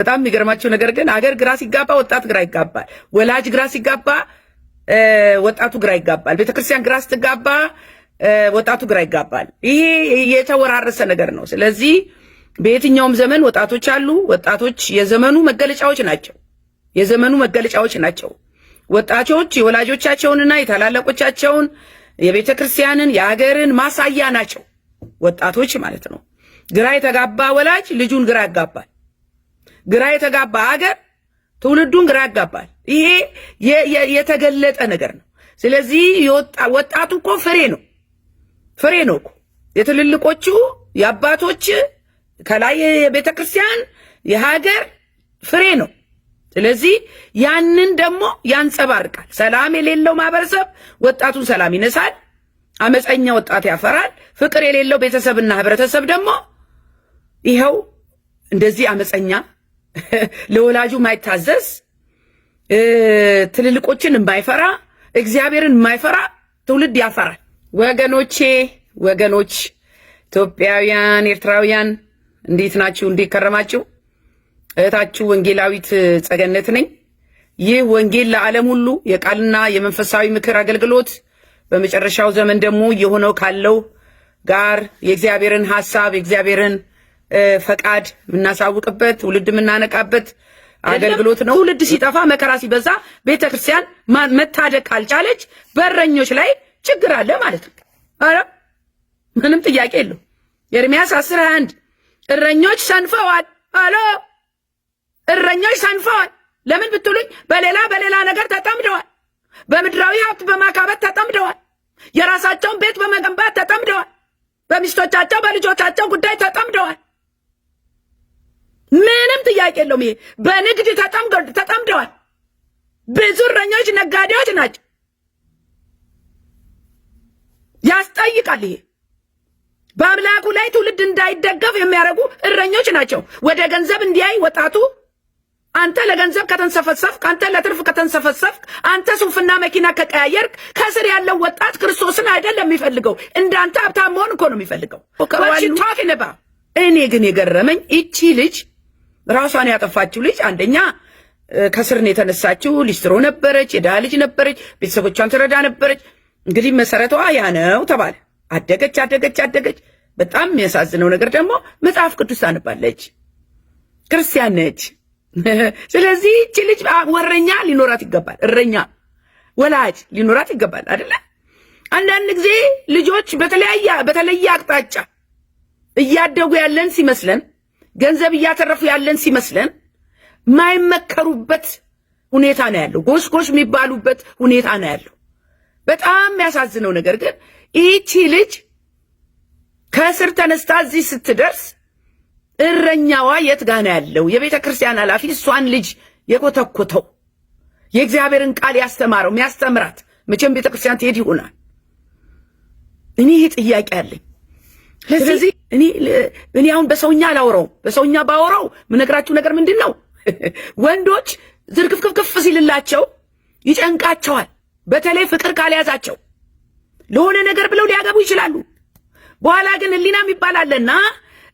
በጣም የሚገርማቸው ነገር ግን አገር ግራ ሲጋባ ወጣት ግራ ይጋባል። ወላጅ ግራ ሲጋባ ወጣቱ ግራ ይጋባል። ቤተክርስቲያን ግራ ስትጋባ ወጣቱ ግራ ይጋባል። ይሄ የተወራረሰ ነገር ነው። ስለዚህ በየትኛውም ዘመን ወጣቶች አሉ። ወጣቶች የዘመኑ መገለጫዎች ናቸው። የዘመኑ መገለጫዎች ናቸው። ወጣቶች የወላጆቻቸውንና የታላላቆቻቸውን የቤተክርስቲያንን የሀገርን ማሳያ ናቸው። ወጣቶች ማለት ነው። ግራ የተጋባ ወላጅ ልጁን ግራ ያጋባል። ግራ የተጋባ ሀገር ትውልዱን ግራ ያጋባል። ይሄ የተገለጠ ነገር ነው። ስለዚህ ወጣቱ እኮ ፍሬ ነው እኮ የትልልቆቹ የአባቶች ከላይ የቤተክርስቲያን የሀገር ፍሬ ነው። ስለዚህ ያንን ደግሞ ያንጸባርቃል። ሰላም የሌለው ማህበረሰብ ወጣቱን ሰላም ይነሳል። አመፀኛ ወጣት ያፈራል። ፍቅር የሌለው ቤተሰብና ህብረተሰብ ደግሞ ይኸው እንደዚህ አመፀኛ ለወላጁ ማይታዘዝ ትልልቆችን የማይፈራ እግዚአብሔርን የማይፈራ ትውልድ ያፈራል። ወገኖች ኢትዮጵያውያን፣ ኤርትራውያን እንዴት ናችሁ? እንዴት ከረማችሁ? እህታችሁ ወንጌላዊት ጸገነት ነኝ። ይህ ወንጌል ለዓለም ሁሉ የቃልና የመንፈሳዊ ምክር አገልግሎት በመጨረሻው ዘመን ደግሞ የሆነው ካለው ጋር የእግዚአብሔርን ሐሳብ የእግዚአብሔርን ፈቃድ የምናሳውቅበት ትውልድ የምናነቃበት አገልግሎት ነው። ትውልድ ሲጠፋ መከራ ሲበዛ ቤተክርስቲያን መታደግ ካልቻለች በእረኞች ላይ ችግር አለ ማለት ነው። አረ ምንም ጥያቄ የለው። ኤርምያስ 10:21 እረኞች ሰንፈዋል። አሎ እረኞች ሰንፈዋል። ለምን ብትሉኝ በሌላ ነገር ተጠምደዋል። በምድራዊ ሀብት በማካበት ተጠምደዋል። የራሳቸውን ቤት በመገንባት ተጠምደዋል። በሚስቶቻቸው በልጆቻቸው ጉዳይ ተጠምደዋል። ምንም ጥያቄ የለውም። ይሄ በንግድ ተጠምደዋል። ብዙ እረኞች ነጋዴዎች ናቸው። ያስጠይቃል። ይሄ በአምላኩ ላይ ትውልድ እንዳይደገፍ የሚያደርጉ እረኞች ናቸው። ወደ ገንዘብ እንዲያይ ወጣቱ አንተ ለገንዘብ ከተንሰፈሰፍክ፣ አንተ ለትርፍ ከተንሰፈሰፍክ፣ አንተ ሱፍና መኪና ከቀያየርክ ከስር ያለው ወጣት ክርስቶስን አይደለም የሚፈልገው። እንዳንተ ሀብታም መሆን እኮ ነው የሚፈልገው። እኔ ግን የገረመኝ እቺ ልጅ ራሷን ያጠፋችው ልጅ አንደኛ ከስር ነው የተነሳችው። ሊስትሮ ነበረች፣ የድሃ ልጅ ነበረች፣ ቤተሰቦቿን ትረዳ ነበረች። እንግዲህ መሰረቷ ያ ነው ተባለ። አደገች። በጣም የሚያሳዝነው ነገር ደግሞ መጽሐፍ ቅዱስ ታነባለች፣ ክርስቲያን ነች። ስለዚህ እቺ ልጅ ወረኛ ሊኖራት ይገባል። እረኛ ወላጅ ሊኖራት ይገባል አይደለ? አንዳንድ ጊዜ ልጆች በተለየ አቅጣጫ እያደጉ ያለን ሲመስለን፣ ገንዘብ እያተረፉ ያለን ሲመስለን ማይመከሩበት ሁኔታ ነው ያለው። ጎሽ የሚባሉበት ሁኔታ ነው ያለው። በጣም የሚያሳዝነው ነገር ግን ይቺ ልጅ ከስር ተነስታ እዚህ ስትደርስ እረኛዋ የት ጋር ነው ያለው? የቤተ ክርስቲያን ኃላፊ እሷን ልጅ የኮተኮተው የእግዚአብሔርን ቃል ያስተማረው የሚያስተምራት መቼም ቤተ ክርስቲያን ትሄድ ይሆናል። እኔ ይሄ ጥያቄ አለኝ። ስለዚህ እኔ አሁን በሰውኛ አላወራውም። በሰውኛ ባወራው ምነግራችሁ ነገር ምንድን ነው? ወንዶች ዝርክፍክፍ ሲልላቸው ይጨንቃቸዋል። በተለይ ፍቅር ካልያዛቸው ለሆነ ነገር ብለው ሊያገቡ ይችላሉ። በኋላ ግን ህሊና የሚባል አለና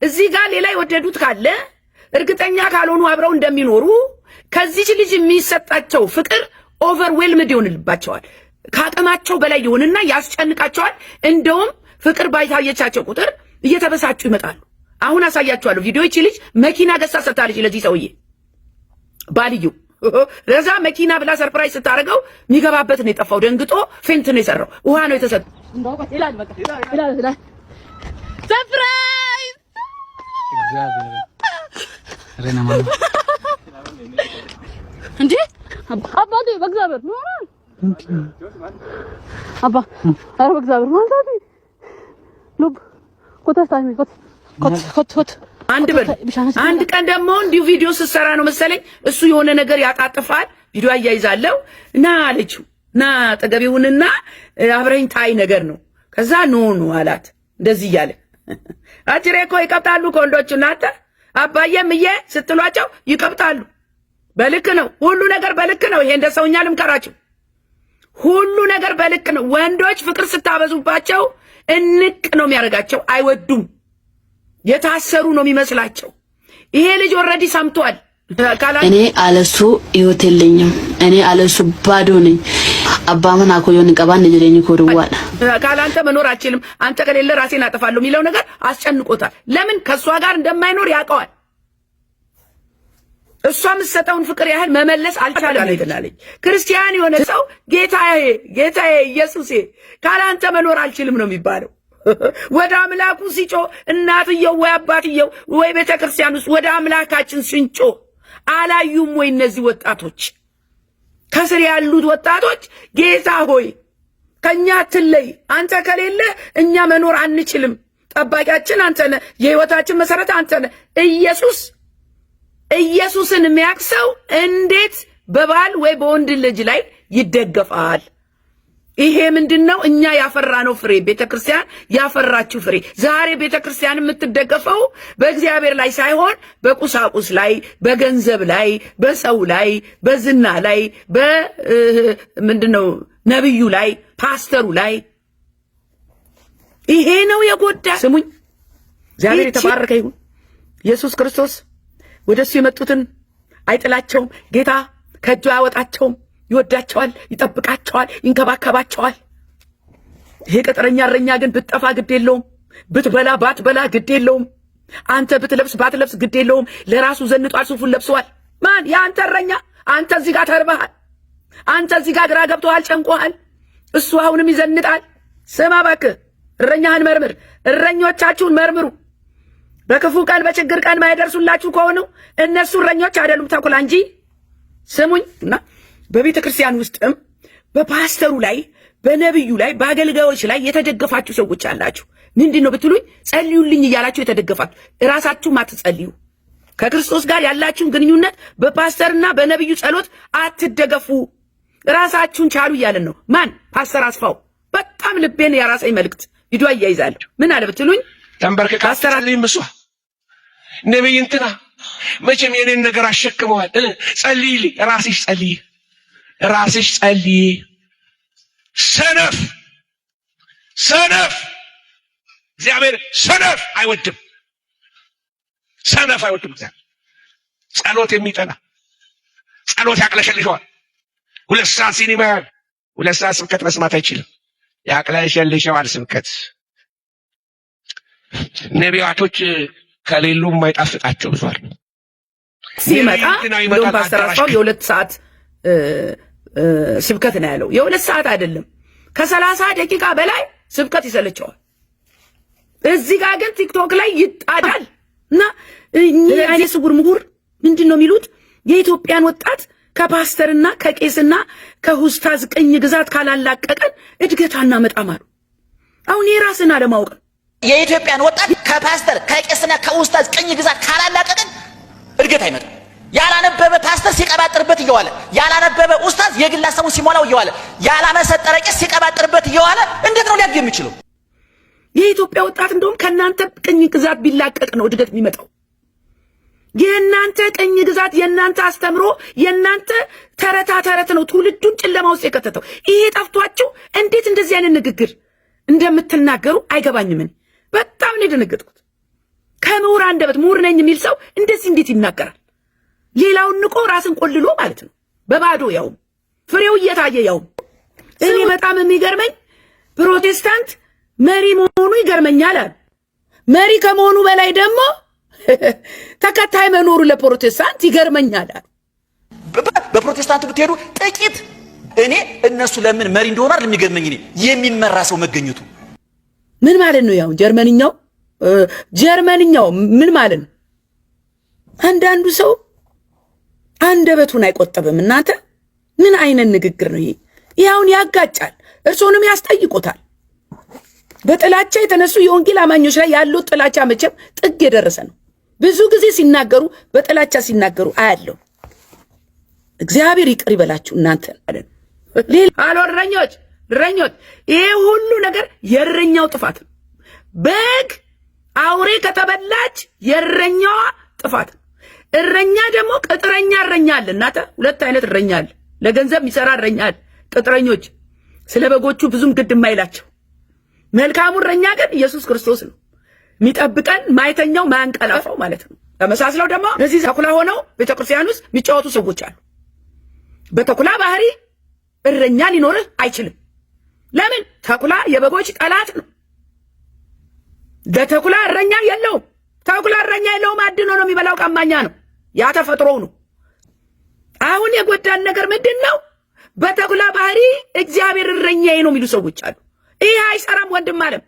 እዚህ ጋር ሌላ የወደዱት ካለ እርግጠኛ ካልሆኑ አብረው እንደሚኖሩ ከዚች ልጅ የሚሰጣቸው ፍቅር ኦቨርዌልምድ ይሆንልባቸዋል። ከአቅማቸው በላይ ይሆንና ያስጨንቃቸዋል። እንደውም ፍቅር ባይታየቻቸው ቁጥር እየተበሳጩ ይመጣሉ። አሁን አሳያችኋለሁ ቪዲዮ። ይቺ ልጅ መኪና ገዝታ ሰጥታለች ለዚህ ሰውዬ ባልዩ። ለዛ መኪና ብላ ሰርፕራይዝ ስታደርገው የሚገባበት ነው የጠፋው። ደንግጦ ፌንት ነው የሰራው። ውሃ ነው የተሰጠው። ሰርፕራይዝ እንዴ! አባቴ በእግዚአብሔር አባ አረ በእግዚአብሔር ማለት ሉብ ኮታስታኝ ኮት አንድ ቀን ደግሞ እንዲሁ ቪዲዮ ስትሰራ ነው መሰለኝ እሱ የሆነ ነገር ያጣጥፋል። ቪዲዮ አያይዛለሁ እና አለችው እና ጠገቢውንና አብረኝ ታይ ነገር ነው። ከዛ ኖ አላት እንደዚህ እያለ አጭሬ እኮ ይቀብጣሉ ከወንዶቹ። እናንተ አባዬም እየ ስትሏቸው ይቀብጣሉ። በልክ ነው ሁሉ ነገር በልክ ነው። ይሄ እንደ ሰውኛ ልምከራችሁ፣ ሁሉ ነገር በልክ ነው። ወንዶች ፍቅር ስታበዙባቸው እንቅ ነው የሚያደርጋቸው። አይወዱም። የታሰሩ ነው የሚመስላቸው። ይሄ ልጅ ኦልሬዲ ሰምቷል። እኔ አለሱ ህይወት የለኝም። እኔ አለሱ ባዶ ነኝ። አባመን አኮዮን ቀባን ነጅለኝ ኮድዋል ካላንተ መኖር አልችልም፣ አንተ ከሌለ ራሴን አጠፋለሁ የሚለው ነገር አስጨንቆታል። ለምን ከሷ ጋር እንደማይኖር ያውቀዋል። እሷ የምትሰጠውን ፍቅር ያህል መመለስ አልቻለም ይላልኝ። ክርስቲያን የሆነ ሰው ጌታዬ ኢየሱሴ ካላንተ መኖር አልችልም ነው የሚባለው። ወደ አምላኩ ሲጮ እናትየው ወይ አባትየው ወይ ቤተክርስቲያን ውስጥ ወደ አምላካችን ስንጮ አላዩም ወይ? እነዚህ ወጣቶች ከስር ያሉት ወጣቶች ጌታ ሆይ ከኛ አትለይ፣ አንተ ከሌለ እኛ መኖር አንችልም፣ ጠባቂያችን አንተ ነህ፣ የህይወታችን መሰረት አንተ ነህ። ኢየሱስን የሚያክሰው እንዴት በባል ወይ በወንድ ልጅ ላይ ይደገፋል? ይሄ ምንድነው? እኛ ያፈራነው ፍሬ፣ ቤተክርስቲያን ያፈራችው ፍሬ። ዛሬ ቤተክርስቲያን የምትደገፈው በእግዚአብሔር ላይ ሳይሆን በቁሳቁስ ላይ፣ በገንዘብ ላይ፣ በሰው ላይ፣ በዝና ላይ፣ ምንድነው ነብዩ ላይ፣ ፓስተሩ ላይ። ይሄ ነው የጎዳ። ስሙኝ፣ እግዚአብሔር የተባረከ ይሁን። ኢየሱስ ክርስቶስ ወደሱ የመጡትን አይጥላቸውም። ጌታ ከእጁ አያወጣቸውም። ይወዳቸዋል፣ ይጠብቃቸዋል፣ ይንከባከባቸዋል። ይሄ ቅጥረኛ እረኛ ግን ብትጠፋ ግድ የለውም፣ ብትበላ ባትበላ ግድ የለውም፣ አንተ ብትለብስ ባትለብስ ግድ የለውም። ለራሱ ዘንጧል፣ ሱፉን ለብሷል። ማን? የአንተ እረኛ። አንተ እዚህ ጋር ተርበሃል፣ አንተ እዚህ ጋር ግራ ገብቶሃል፣ ጨንቆሃል። እሱ አሁንም ይዘንጣል። ስማ እባክህ፣ እረኛህን መርምር፣ እረኞቻችሁን መርምሩ። በክፉ ቀን በችግር ቀን ማይደርሱላችሁ ከሆኑ እነሱ እረኞች አይደሉም፣ ተኩላ እንጂ። ስሙኝ እና በቤተ ክርስቲያን ውስጥም በፓስተሩ ላይ በነብዩ ላይ በአገልጋዮች ላይ የተደገፋችሁ ሰዎች አላችሁ። ምንድነው ብትሉኝ፣ ጸልዩልኝ እያላችሁ የተደገፋችሁ ራሳችሁ ማትጸልዩ ከክርስቶስ ጋር ያላችሁን ግንኙነት በፓስተርና በነብዩ ጸሎት አትደገፉ፣ ራሳችሁን ቻሉ እያለን ነው። ማን? ፓስተር አስፋው። በጣም ልቤን ያራሰኝ መልእክት ቪዲዮ አያይዛለሁ። ምን አለ ብትሉኝ፣ ተንበርከካ ጸልይ መስዋ ነብይ እንትና መቼም የኔን ነገር አሸክመዋል። ጸልይልኝ፣ ራስሽ ጸልይ፣ ራስሽ ጸልይ። ሰነፍ እግዚአብሔር ሰነፍ አይወድም፣ ሰነፍ አይወድም እግዚአብሔር። ጸሎት የሚጠላ ጸሎት ያቅለሸልሸዋል። 2 ሰዓት ሲኒማ ያህል 2 ሰዓት ስብከት መስማት አይችልም፣ ያቅለሸልሸዋል ስብከት። ነቢያቶች ከሌሉ የማይጣፍጣቸው ብዙዋል። ሲመጣ እንደውም ፓስተር አስፋው የ2 ሰዓት ስብከት ነው ያለው። የ2 ሰዓት አይደለም፣ ከ30 ደቂቃ በላይ ስብከት ይሰለቸዋል። እዚህ ጋር ግን ቲክቶክ ላይ ይጣዳል። እና አይኔ ስውር ምሁር ምንድነው የሚሉት? የኢትዮጵያን ወጣት ከፓስተርና ከቄስና ከኡስታዝ ቅኝ ግዛት ካላላቀቀን እድገት አናመጣም አሉ። አሁን የራስን አለማወቅ ነው። የኢትዮጵያን ወጣት ከፓስተር ከቄስና ከኡስታዝ ቅኝ ግዛት ካላላቀቀን እድገት አይመጣም። ያላነበበ ፓስተር ሲቀባጥርበት እየዋለ፣ ያላነበበ ኡስታዝ የግል ሐሳቡን ሲሞላው እየዋለ፣ ያላመሰጠረ ቄስ ሲቀባጥርበት እየዋለ እንዴት ነው ሊያድግ የሚችለው? የኢትዮጵያ ወጣት እንደውም ከናንተ ቅኝ ግዛት ቢላቀቅ ነው እድገት የሚመጣው። የናንተ ቅኝ ግዛት፣ የናንተ አስተምሮ፣ የናንተ ተረት ነው ትውልዱን ጨለማ ውስጥ የከተተው። ይሄ ጠፍቷችሁ እንዴት እንደዚህ አይነት ንግግር እንደምትናገሩ አይገባኝም። በጣም ነው የደነገጥኩት። ከምሁር አንደበት ምሁር ነኝ የሚል ሰው እንደዚህ እንዴት ይናገራል? ሌላውን ንቆ ራስን ቆልሎ ማለት ነው፣ በባዶ ያው ፍሬው እየታየ ያው። እኔ በጣም የሚገርመኝ ፕሮቴስታንት መሪ መሆኑ ይገርመኛል። መሪ ከመሆኑ በላይ ደግሞ ተከታይ መኖሩ ለፕሮቴስታንት ይገርመኛል። በፕሮቴስታንት ብትሄዱ ጥቂት እኔ እነሱ ለምን መሪ እንደሆነ አይደል የሚገርመኝ፣ እኔ የሚመራ ሰው መገኘቱ። ምን ማለት ነው? ያው ጀርመንኛው ምን ማለት ነው? አንዳንዱ ሰው አንደበቱን አይቆጠብም። እናንተ ምን አይነት ንግግር ነው ይሄ? ይኸውን ያጋጫል፣ እርሶንም ያስጠይቆታል። በጥላቻ የተነሱ የወንጌል አማኞች ላይ ያለው ጥላቻ መቼም ጥግ የደረሰ ነው። ብዙ ጊዜ ሲናገሩ በጥላቻ ሲናገሩ አያለው። እግዚአብሔር ይቅር ይበላችሁ እናንተ አይደል? አሎ እረኞች፣ ይሄ ሁሉ ነገር የእረኛው ጥፋት ነው። በግ አውሬ ከተበላች የእረኛዋ ጥፋት ነው። እረኛ ደግሞ ቅጥረኛ እረኛ አለ። እናንተ 2 አይነት እረኛ አለ። ለገንዘብ የሚሰራ እረኛ አለ። ቅጥረኞች ስለ በጎቹ ብዙም ግድ የማይላቸው። መልካሙ እረኛ ግን ኢየሱስ ክርስቶስ ነው። የሚጠብቀን ማይተኛው ማንቀላፋው ማለት ነው። ተመሳስለው ደግሞ እነዚህ ተኩላ ሆነው ቤተክርስቲያን ውስጥ የሚጫወቱ ሰዎች አሉ። በተኩላ ባህሪ እረኛ ሊኖርህ አይችልም። ለምን? ተኩላ የበጎች ጠላት ነው። ለተኩላ እረኛ የለውም። ተኩላ እረኛ የለውም። አድኖ ነው የሚበላው። ቀማኛ ነው። ያ ተፈጥሮው ነው። አሁን የጎዳን ነገር ምንድን ነው? በተኩላ ባህሪ እግዚአብሔር እረኛዬ ነው የሚሉ ሰዎች አሉ። ይህ አይሰራም ወንድም አለም።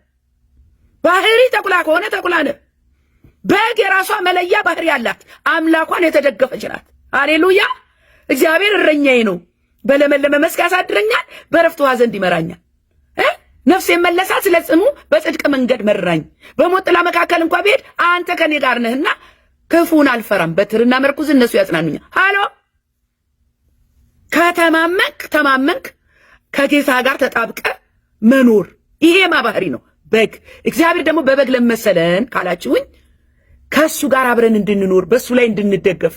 ባህሪ ተኩላ ከሆነ ተኩላ ነህ። በግ የራሷ መለያ ባህሪ አላት። አምላኳን የተደገፈች ናት። ሃሌሉያ። እግዚአብሔር እረኛዬ ነው፣ በለመለመ መስክ ያሳድረኛል፣ በረፍት ውኃ ዘንድ ይመራኛል። ነፍሴ መለሳት፣ ስለ ስሙ በጽድቅ መንገድ መራኝ። በሞት ጥላ መካከል እንኳን ብሄድ አንተ ከኔ ጋር ነህና ክፉን አልፈራም። በትርና መርኩዝ እነሱ ያጽናኑኛል። ሃሎ ተማመንክ ከጌታ ጋር ተጣብቀ መኖር ይሄማ ባህሪ ነው። በግ እግዚአብሔር ደግሞ በበግ ለመሰለን ካላችሁኝ ከሱ ጋር አብረን እንድንኖር በሱ ላይ እንድንደገፍ።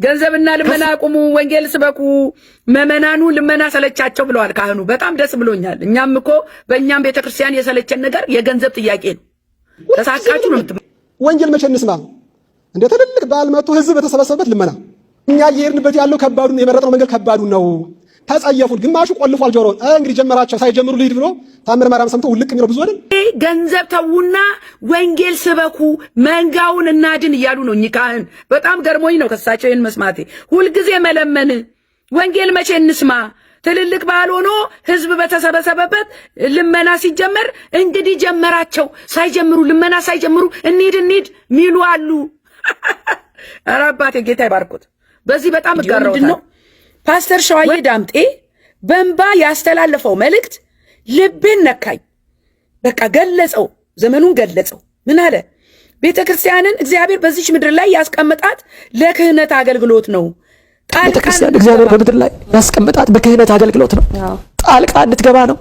ገንዘብና ልመና አቁሙ፣ ወንጌል ስበኩ፣ መመናኑ ልመና ሰለቻቸው ብለዋል ካህኑ። በጣም ደስ ብሎኛል። እኛም እኮ በእኛም ቤተክርስቲያን የሰለቸን ነገር የገንዘብ ጥያቄ ነው። ተሳካችሁ ነው። ወንጌል መቼ እንስማ? እንደ ትልልቅ በዓል መጥቶ ህዝብ በተሰበሰበበት ልመና እኛ እየሄድንበት ያለው ከባዱን የመረጥነው መንገድ ከባዱ ነው። ተጸየፉን። ግማሹ ቆልፏል ጆሮን። እንግዲህ ጀመራቸው ሳይጀምሩ ልሂድ ብሎ ታምር ማርያም ሰምቶ ውልቅ የሚለው ብዙ አይደል። ገንዘብ ተውና ወንጌል ስበኩ መንጋውን እናድን እያሉ ነው እኚህ ካህን። በጣም ገርሞኝ ነው ከሳቸው ይህን መስማቴ። ሁልጊዜ መለመን ወንጌል መቼ እንስማ? ትልልቅ በዓል ሆኖ ህዝብ በተሰበሰበበት ልመና ሲጀመር እንግዲህ ጀመራቸው። ሳይጀምሩ ልመና ሳይጀምሩ እንሂድ ሚሉ አሉ። ኧረ አባቴ ጌታ ይባርኩት። በዚህ በጣም እጋራውታል ነው ፓስተር ሸዋዬ ዳምጤ በእንባ ያስተላለፈው መልእክት ልቤን ነካኝ። በቃ ገለጸው፣ ዘመኑን ገለጸው። ምን አለ? ቤተ ክርስቲያንን እግዚአብሔር በዚች ምድር ላይ ያስቀምጣት ለክህነት አገልግሎት ነው። ቤተ ክርስቲያን እግዚአብሔር በምድር ላይ ያስቀምጣት በክህነት አገልግሎት ነው። ጣልቃ እንድትገባ ነው።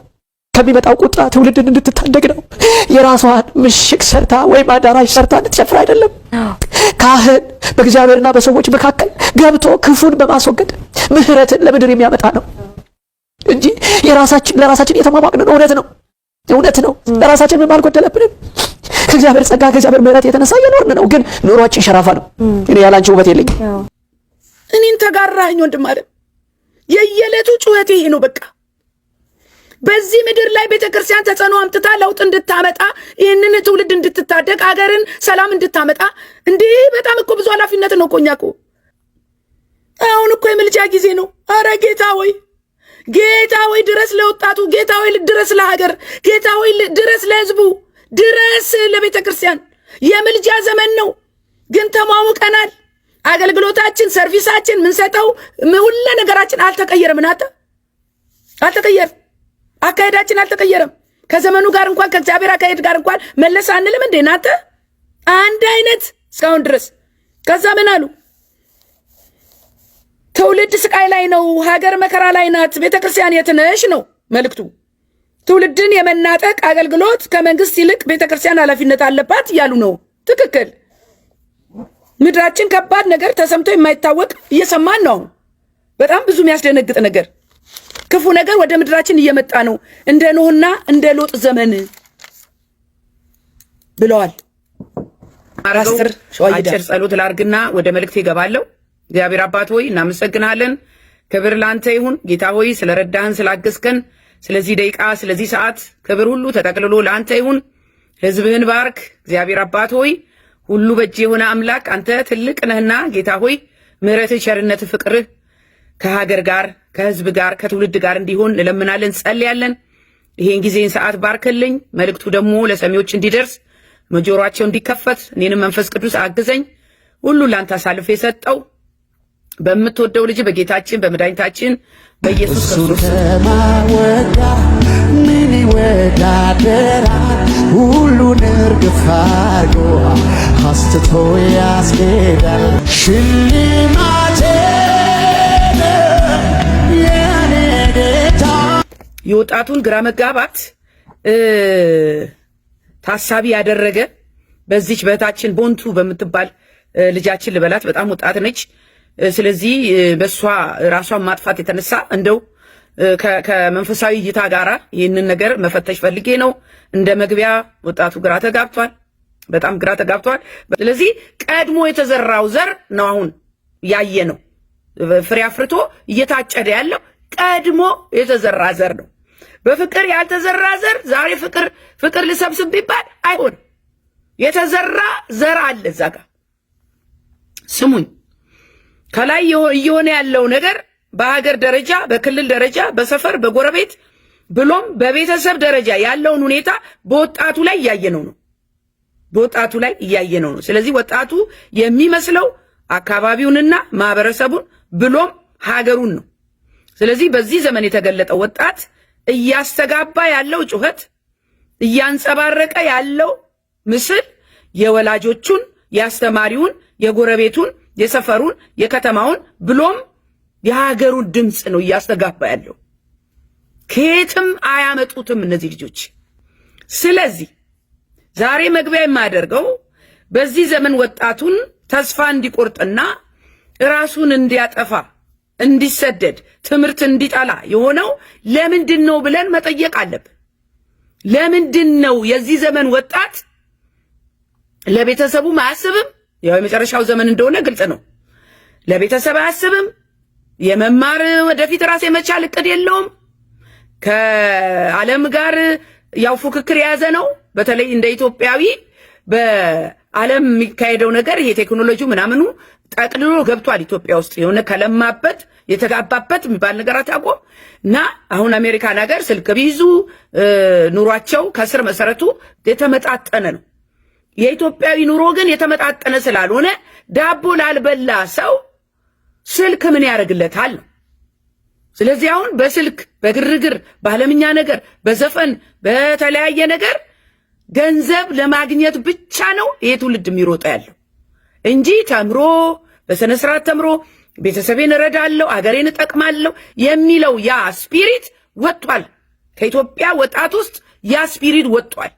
ከሚመጣው ቁጣ ትውልድን እንድትታደግ ነው። የራሷን ምሽግ ሰርታ ወይም አዳራሽ ሰርታ እንድትጨፍር አይደለም። ካህን በእግዚአብሔርና በሰዎች መካከል ገብቶ ክፉን በማስወገድ ምህረትን ለምድር የሚያመጣ ነው እንጂ ለራሳችን የተማማቅን እውነት ነው። ለራሳችን ምን አልጎደለብንም። ከእግዚአብሔር ጸጋ ከእግዚአብሔር ምህረት የተነሳ እየኖርን ነው። ግን ኑሯችን ሸራፋ ነው። እኔ ያላንቺ ውበት የለኝም። እኔን ተጋራኸኝ ወንድም አለ። የየዕለቱ ጩኸቴ ይሄ ነው። በቃ በዚህ ምድር ላይ ቤተክርስቲያን ተጽዕኖ አምጥታ ለውጥ እንድታመጣ ይህንን ትውልድ እንድትታደግ አገርን ሰላም እንድታመጣ እንዲህ በጣም እኮ ብዙ ኃላፊነት ነው እኮ እኛ እኮ አሁን እኮ የምልጃ ጊዜ ነው። አረ ጌታ ሆይ ድረስ ለወጣቱ፣ ጌታ ሆይ ድረስ ለሀገር፣ ጌታ ሆይ ድረስ ለህዝቡ፣ ድረስ ለቤተክርስቲያን። የምልጃ ዘመን ነው። ግን ተሟሙቀናል። አገልግሎታችን፣ ሰርቪሳችን፣ ምንሰጠው ሁሉ ነገራችን አልተቀየረም። አልተቀየረም። አካሄዳችን አልተቀየረም። ከዘመኑ ጋር እንኳን ከእግዚአብሔር አካሄድ ጋር እንኳን መለስ አንልም እንዴ ናተ? አንድ አይነት እስካሁን ድረስ። ከዛ ምን አሉ? ትውልድ ስቃይ ላይ ነው፣ ሀገር መከራ ላይ ናት፣ ቤተክርስቲያን የት ነሽ ነው መልእክቱ። ትውልድን የመናጠቅ አገልግሎት ከመንግስት ይልቅ ቤተክርስቲያን ኃላፊነት አለባት እያሉ ነው። ትክክል። ምድራችን ከባድ ነገር ተሰምቶ የማይታወቅ እየሰማን ነው። በጣም ብዙ የሚያስደነግጥ ነገር፣ ክፉ ነገር ወደ ምድራችን እየመጣ ነው፣ እንደ ኖህና እንደ ሎጥ ዘመን ብለዋል። አጭር ጸሎት ላርግና ወደ መልእክት ይገባለሁ። እግዚአብሔር አባት ሆይ እናመሰግናለን። ክብር ላንተ ይሁን። ጌታ ሆይ ስለረዳህን፣ ስላገዝከን፣ ስለዚህ ደቂቃ፣ ስለዚህ ሰዓት ክብር ሁሉ ተጠቅልሎ ላንተ ይሁን። ህዝብህን ባርክ። እግዚአብሔር አባት ሆይ ሁሉ በእጅ የሆነ አምላክ አንተ ትልቅ ነህና ጌታ ሆይ ምሕረትህ፣ ቸርነትህ፣ ፍቅርህ ከሀገር ጋር ከህዝብ ጋር ከትውልድ ጋር እንዲሆን እንለምናለን፣ ጸልያለን። ይሄን ጊዜን ሰዓት ባርክልኝ። መልእክቱ ደግሞ ለሰሚዎች እንዲደርስ ጆሮአቸው እንዲከፈት እኔንም መንፈስ ቅዱስ አግዘኝ። ሁሉ ላንተ አሳልፌ የሰጠው በምትወደው ልጅ በጌታችን በመድኃኒታችን በኢየሱስ ክርስቶስ ከማወዳ ምን ወዳደራ ሁሉን እርግፍ አድርጎ አስትቶ ያስኬዳል። ሽልማቴ የኔ ጌታ። የወጣቱን ግራ መጋባት ታሳቢ ያደረገ በዚች በእህታችን ቦንቱ በምትባል ልጃችን ልበላት፣ በጣም ወጣት ነች። ስለዚህ በሷ ራሷን ማጥፋት የተነሳ እንደው ከመንፈሳዊ እይታ ጋራ ይህንን ነገር መፈተሽ ፈልጌ ነው። እንደ መግቢያ ወጣቱ ግራ ተጋብቷል። በጣም ግራ ተጋብተዋል። ስለዚህ ቀድሞ የተዘራው ዘር ነው አሁን ያየ ነው ፍሬ አፍርቶ እየታጨደ ያለው ቀድሞ የተዘራ ዘር ነው። በፍቅር ያልተዘራ ዘር ዛሬ ፍቅር ልሰብስብ ቢባል አይሆንም። የተዘራ ዘር አለ እዛ ጋር። ስሙኝ፣ ከላይ እየሆነ ያለው ነገር በሀገር ደረጃ፣ በክልል ደረጃ፣ በሰፈር፣ በጎረቤት ብሎም በቤተሰብ ደረጃ ያለውን ሁኔታ በወጣቱ ላይ እያየነው ነው። በወጣቱ ላይ እያየነው ነው። ስለዚህ ወጣቱ የሚመስለው አካባቢውንና ማህበረሰቡን ብሎም ሀገሩን ነው። ስለዚህ በዚህ ዘመን የተገለጠው ወጣት እያስተጋባ ያለው ጩኸት፣ እያንጸባረቀ ያለው ምስል የወላጆቹን፣ የአስተማሪውን፣ የጎረቤቱን፣ የሰፈሩን፣ የከተማውን ብሎም የሀገሩን ድምፅ ነው እያስተጋባ ያለው። ከየትም አያመጡትም እነዚህ ልጆች። ስለዚህ ዛሬ መግቢያ የማያደርገው በዚህ ዘመን ወጣቱን ተስፋ እንዲቆርጥና ራሱን እንዲያጠፋ፣ እንዲሰደድ፣ ትምህርት እንዲጠላ የሆነው ለምንድን ነው ብለን መጠየቅ አለብን። ለምንድን ነው የዚህ ዘመን ወጣት ለቤተሰቡ አያስብም? ያው የመጨረሻው ዘመን እንደሆነ ግልጽ ነው። ለቤተሰብ አያስብም። የመማር ወደፊት ራስ የመቻል እቅድ የለውም። ከዓለም ጋር ያው ፉክክር የያዘ ነው። በተለይ እንደ ኢትዮጵያዊ በዓለም የሚካሄደው ነገር ይሄ ቴክኖሎጂው ምናምኑ ጠቅልሎ ገብቷል። ኢትዮጵያ ውስጥ የሆነ ከለማበት የተጋባበት የሚባል ነገር አታውቁም። እና አሁን አሜሪካን ሀገር ስልክ ቢይዙ ኑሯቸው ከስር መሰረቱ የተመጣጠነ ነው። የኢትዮጵያዊ ኑሮ ግን የተመጣጠነ ስላልሆነ ዳቦ ላልበላ ሰው ስልክ ምን ያደርግለታል? ስለዚህ አሁን በስልክ በግርግር በዓለምኛ ነገር በዘፈን በተለያየ ነገር ገንዘብ ለማግኘት ብቻ ነው ይሄ ትውልድ የሚሮጣ ያለው እንጂ ተምሮ በስነ ስርዓት ተምሮ ቤተሰቤን እረዳለሁ፣ አገሬን እጠቅማለሁ የሚለው ያ ስፒሪት ወጥቷል። ከኢትዮጵያ ወጣት ውስጥ ያ ስፒሪት ወጥቷል።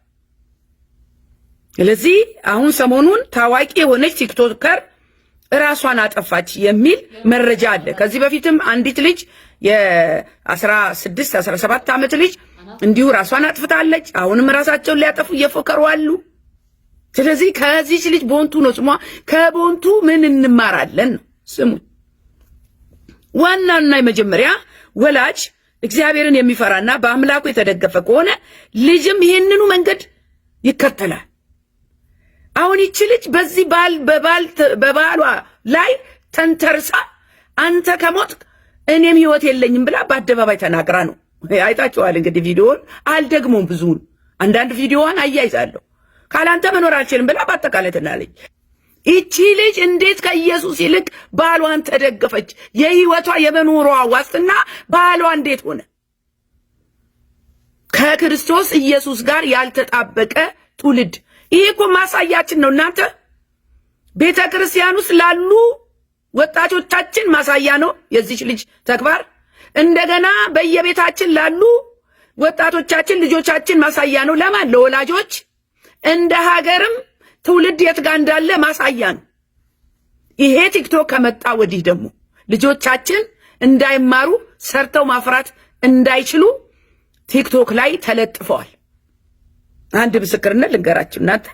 ስለዚህ አሁን ሰሞኑን ታዋቂ የሆነች ቲክቶከር ራሷን አጠፋች የሚል መረጃ አለ። ከዚህ በፊትም አንዲት ልጅ የ16 17 ዓመት ልጅ እንዲሁ ራሷን አጥፍታለች። አሁንም ራሳቸውን ሊያጠፉ እየፎከሩ አሉ። ስለዚህ ከዚህ ልጅ ቦንቱ ነው ስሟ። ከቦንቱ ምን እንማራለን ነው ስሙ። ዋናና የመጀመሪያ ወላጅ እግዚአብሔርን የሚፈራና በአምላኩ የተደገፈ ከሆነ ልጅም ይሄንኑ መንገድ ይከተላል። አሁን ይቺ ልጅ በዚህ በባሏ ላይ ተንተርሳ አንተ ከሞት እኔም ህይወት የለኝም ብላ በአደባባይ ተናግራ ነው። አይታችኋል እንግዲህ ቪዲዮውን አልደግሞም። ብዙውን አንዳንድ ቪዲዮዋን አያይዛለሁ። ካላንተ መኖር አልችልም ብላ በአጠቃላይ ተናለች። ይቺ ልጅ እንዴት ከኢየሱስ ይልቅ ባሏን ተደገፈች? የህይወቷ የመኖሯ ዋስትና ባሏ እንዴት ሆነ? ከክርስቶስ ኢየሱስ ጋር ያልተጣበቀ ትውልድ። ይሄ እኮ ማሳያችን ነው እናንተ። ቤተ ክርስቲያን ውስጥ ላሉ ወጣቶቻችን ማሳያ ነው የዚች ልጅ ተግባር። እንደገና በየቤታችን ላሉ ወጣቶቻችን ልጆቻችን ማሳያ ነው። ለማን? ለወላጆች። እንደ ሀገርም ትውልድ የት ጋር እንዳለ ማሳያ ነው። ይሄ ቲክቶክ ከመጣ ወዲህ ደግሞ ልጆቻችን እንዳይማሩ ሰርተው ማፍራት እንዳይችሉ ቲክቶክ ላይ ተለጥፈዋል። አንድ ምስክርነት ልንገራችሁ እናንተ።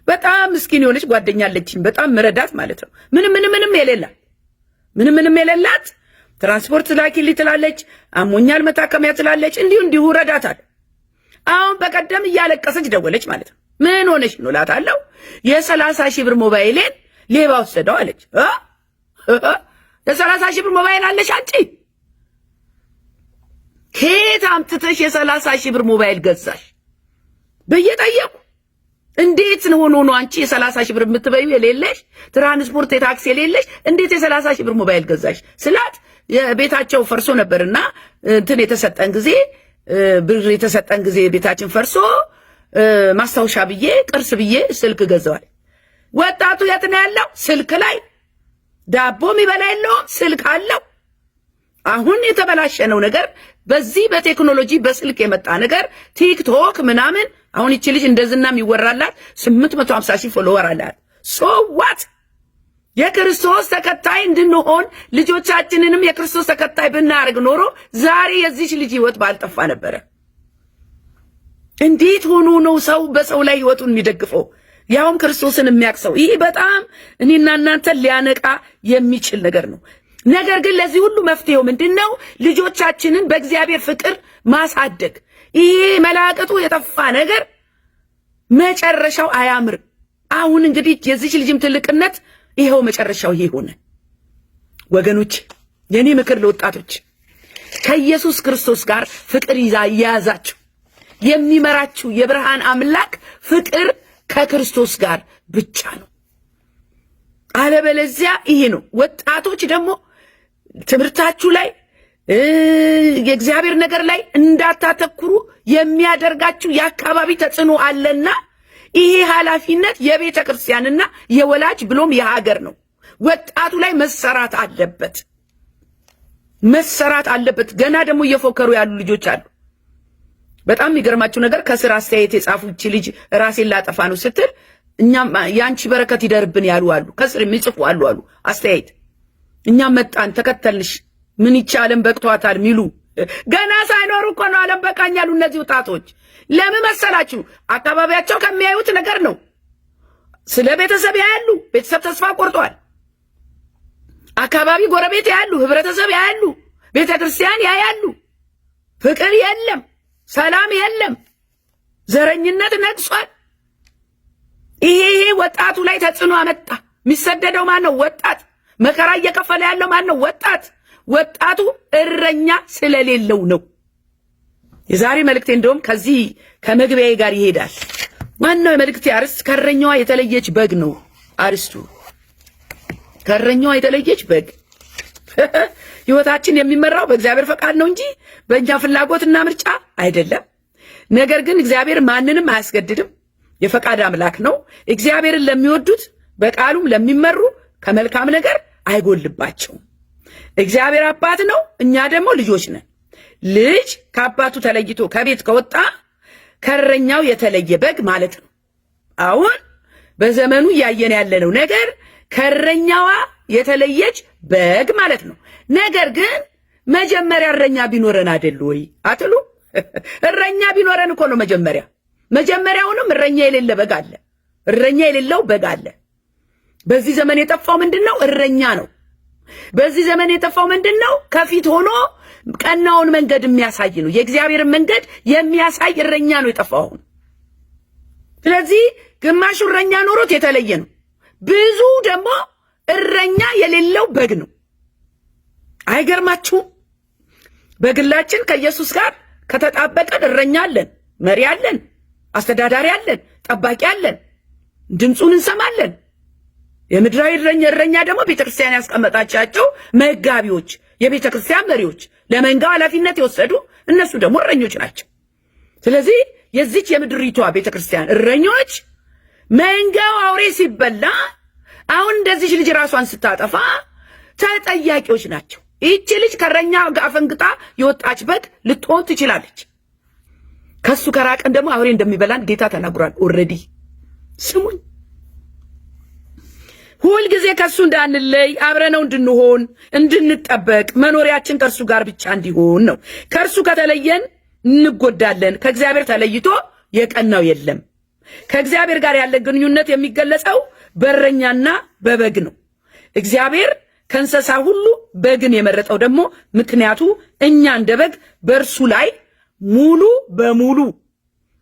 በጣም ምስኪን የሆነች ጓደኛ አለችኝ፣ በጣም ምረዳት ማለት ነው። ምንም የሌላት ትራንስፖርት ላኪልኝ ትላለች፣ አሞኛል መታከሚያ ትላለች፣ እንዲሁ ረዳታል። አሁን በቀደም እያለቀሰች ደወለች ማለት ነው። ምን ሆነሽ ነው እላታለሁ። የ30 ሺህ ብር ሞባይሌን ሌባ ወሰደው አለች። የ30 ሺህ ብር ሞባይል አለሽ አንቺ? ከየት አምጥተሽ የ30 ሺህ ብር ሞባይል ገዛሽ? በየጠየቁ እንዴት ሆኖ ነው አንቺ የ30 ሺህ ብር የምትበዩ የሌለሽ ትራንስፖርት የታክሲ የሌለሽ እንዴት የ30 ሺህ ብር ሞባይል ገዛሽ ስላት የቤታቸው ፈርሶ ነበርና እንትን የተሰጠን ጊዜ ቤታችን ፈርሶ ማስታወሻ ብዬ ቅርስ ብዬ ስልክ ገዛዋል። ወጣቱ የት ነው ያለው? ስልክ ላይ። ዳቦ የሚበላ የለውም፣ ስልክ አለው። አሁን የተበላሸነው ነገር በዚህ በቴክኖሎጂ በስልክ የመጣ ነገር ቲክቶክ ምናምን። አሁን ይቺ ልጅ እንደዝና የሚወራላት 850 ሺህ ፎሎወር አላት። ሶ ዋት? የክርስቶስ ተከታይ እንድንሆን ልጆቻችንንም የክርስቶስ ተከታይ ብናደርግ ኖሮ ዛሬ የዚች ልጅ ህይወት ባልጠፋ ነበረ። እንዴት ሆኖ ነው ሰው በሰው ላይ ህይወቱን የሚደግፈው? ያውም ክርስቶስን የሚያቅሰው ይህ በጣም እኔና እናንተን ሊያነቃ የሚችል ነገር ነው። ነገር ግን ለዚህ ሁሉ መፍትሄው ምንድነው? ልጆቻችንን በእግዚአብሔር ፍቅር ማሳደግ። ይሄ መላቀጡ የጠፋ ነገር መጨረሻው አያምር። አሁን እንግዲህ የዚች ልጅም ትልቅነት ይሄው መጨረሻው ይሄ ሆነ። ወገኖች የኔ ምክር ለወጣቶች ከኢየሱስ ክርስቶስ ጋር ፍቅር ይያዛችሁ። የሚመራችሁ የብርሃን አምላክ ፍቅር ከክርስቶስ ጋር ብቻ ነው። አለበለዚያ ይሄ ነው። ወጣቶች ደግሞ ትምህርታችሁ ላይ የእግዚአብሔር ነገር ላይ እንዳታተኩሩ የሚያደርጋችሁ የአካባቢ ተጽዕኖ አለና ይሄ ኃላፊነት የቤተ ክርስቲያንና የወላጅ ብሎም የሀገር ነው። ወጣቱ ላይ መሰራት አለበት። ገና ደግሞ እየፎከሩ ያሉ ልጆች አሉ። በጣም የሚገርማችሁ ነገር ከስራ አስተያየት የጻፉች ልጅ ራሴን ላጠፋ ነው ስትል እኛም ያንቺ በረከት ይደርብን ያሉ አሉ። ከስር የሚጽፉ አሉ አስተያየት እኛም መጣን ተከተልሽ ምን ይቻለን በቅቷታል ሚሉ ገና ሳይኖሩ እኮ ነው ዓለም በቃኝ ያሉ እነዚህ ወጣቶች። ለምን መሰላችሁ? አካባቢያቸው ከሚያዩት ነገር ነው። ስለ ቤተሰብ ያያሉ፣ ቤተሰብ ተስፋ ቆርጧል። አካባቢ ጎረቤት ያያሉ፣ ህብረተሰብ ያያሉ፣ ቤተክርስቲያን ያያሉ። ፍቅር የለም፣ ሰላም የለም፣ ዘረኝነት ነግሷል። ይሄ ወጣቱ ላይ ተጽዕኖ አመጣ። የሚሰደደው ማን ነው? ወጣት። መከራ እየከፈለ ያለው ማን ነው? ወጣት። ወጣቱ እረኛ ስለሌለው ነው። የዛሬ መልእክቴ እንደውም ከዚህ ከመግቢያዬ ጋር ይሄዳል። ማነው የመልእክቴ አርዕስት? ከእረኛዋ የተለየች በግ ነው አርዕስቱ። ከእረኛዋ የተለየች በግ። ህይወታችን የሚመራው በእግዚአብሔር ፈቃድ ነው እንጂ በእኛ ፍላጎትና ምርጫ አይደለም። ነገር ግን እግዚአብሔር ማንንም አያስገድድም። የፈቃድ አምላክ ነው። እግዚአብሔርን ለሚወዱት በቃሉም ለሚመሩ ከመልካም ነገር አይጎልባቸውም። እግዚአብሔር አባት ነው፣ እኛ ደግሞ ልጆች ነን። ልጅ ከአባቱ ተለይቶ ከቤት ከወጣ ከእረኛው የተለየ በግ ማለት ነው። አሁን በዘመኑ እያየን ያለነው ነገር ከእረኛዋ የተለየች በግ ማለት ነው። ነገር ግን መጀመሪያ እረኛ ቢኖረን አይደል ወይ አትሉ? እረኛ ቢኖረን እኮ ነው መጀመሪያውንም እረኛ የሌለ በግ አለ። እረኛ የሌለው በግ አለ። በዚህ ዘመን የጠፋው ምንድነው? እረኛ ነው። በዚህ ዘመን የጠፋው ምንድነው? ከፊት ሆኖ ቀናውን መንገድ የሚያሳይ ነው። የእግዚአብሔርን መንገድ የሚያሳይ እረኛ ነው የጠፋው። ስለዚህ ግማሹ እረኛ ኖሮት የተለየ ነው። ብዙ ደግሞ እረኛ የሌለው በግ ነው። አይገርማችሁም? በግላችን ከኢየሱስ ጋር ከተጣበቀን እረኛ አለን፣ መሪ አለን፣ አስተዳዳሪ አለን፣ ጠባቂ አለን፣ ድምፁን እንሰማለን። የምድራዊ እረኛ ደግሞ ቤተክርስቲያን ያስቀመጣቻቸው መጋቢዎች፣ የቤተክርስቲያን መሪዎች፣ ለመንጋው ኃላፊነት የወሰዱ እነሱ ደግሞ እረኞች ናቸው። ስለዚህ የዚች የምድሪቷ ቤተክርስቲያን እረኞች መንጋው አውሬ ሲበላ አሁን እንደዚህ ልጅ ራሷን ስታጠፋ ተጠያቂዎች ናቸው። ይህች ልጅ ከእረኛ ጋር ፈንግጣ የወጣች በግ ልትሆን ትችላለች። ከሱ ከራቀን ደግሞ አውሬ እንደሚበላን ጌታ ተናግሯል። ኦልሬዲ ስሙኝ። ሁልጊዜ ከሱ እንዳንለይ አብረነው እንድንሆን እንድንጠበቅ መኖሪያችን ከእርሱ ጋር ብቻ እንዲሆን ነው። ከእርሱ ከተለየን እንጎዳለን። ከእግዚአብሔር ተለይቶ የቀናው የለም። ከእግዚአብሔር ጋር ያለ ግንኙነት የሚገለጸው በእረኛና በበግ ነው። እግዚአብሔር ከእንስሳ ሁሉ በግን የመረጠው ደግሞ ምክንያቱ እኛ እንደ በግ በእርሱ ላይ ሙሉ በሙሉ